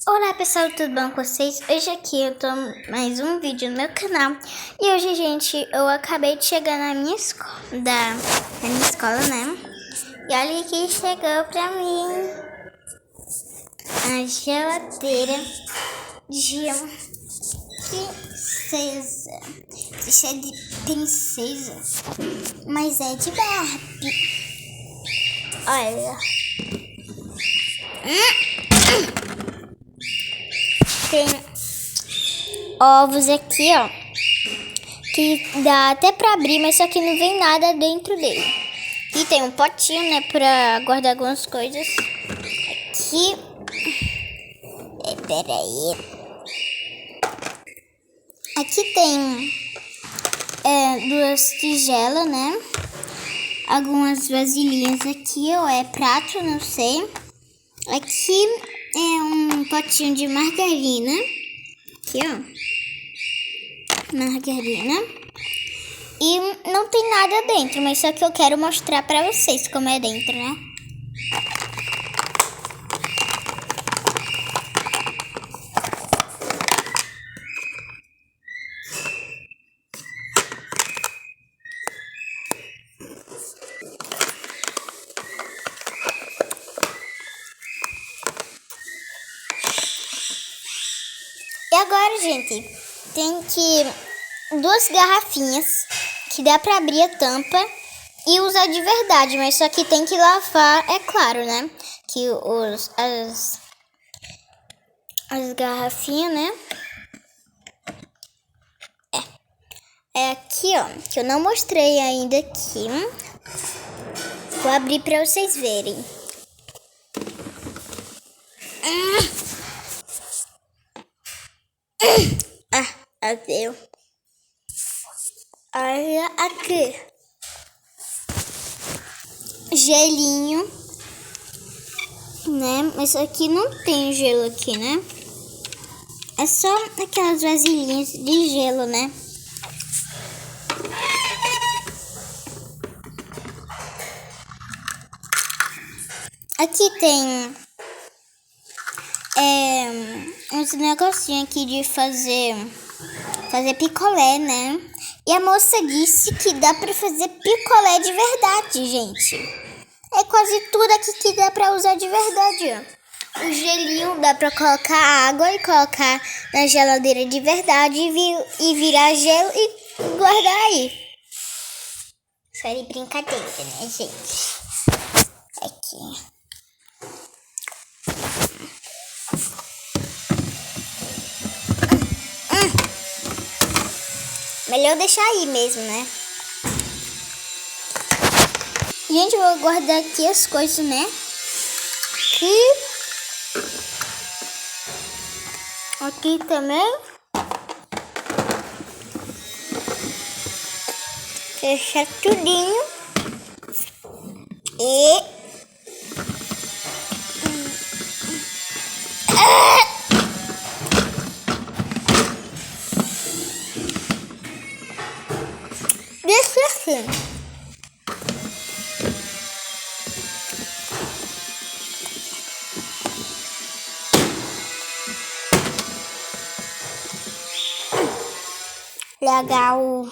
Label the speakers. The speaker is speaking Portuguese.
Speaker 1: Olá pessoal, tudo bom com vocês? Hoje aqui eu tô mais um vídeo no meu canal. E hoje, gente, eu acabei de chegar na minha escola, né? E olha o que chegou pra mim. A geladeira de princesa. Isso é de princesa, mas é de Barbie. Olha. Tem ovos aqui, ó, que dá até pra abrir, mas só que não vem nada dentro dele. E tem um potinho, né, pra guardar algumas coisas. Aqui, peraí. Aqui tem duas tigelas, né, algumas vasilhinhas aqui, ou é prato, não sei. Aqui é um potinho de margarina. Aqui, ó. Margarina. E não tem nada dentro, mas só que eu quero mostrar pra vocês como é dentro, né? E agora, gente, tem duas garrafinhas que dá pra abrir a tampa e usar de verdade, mas só que tem que lavar, é claro, né? Que as garrafinhas, né? É aqui, ó, que eu não mostrei ainda aqui. Vou abrir pra vocês verem. Abriu. Olha aqui. Gelinho, né? Mas aqui não tem gelo aqui, né? É só aquelas vasilhinhas de gelo, né? Aqui tem uns negocinhos aqui de fazer picolé, né? E a moça disse que dá pra fazer picolé de verdade, gente. É quase tudo aqui que dá pra usar de verdade, ó. O gelinho dá pra colocar água e colocar na geladeira de verdade e virar gelo e guardar aí. Só de brincadeira, né, gente? Aqui. Melhor deixar aí mesmo, né? Gente, eu vou guardar aqui as coisas, né? Aqui também. Fechar tudinho. E... deixa assim. Legal.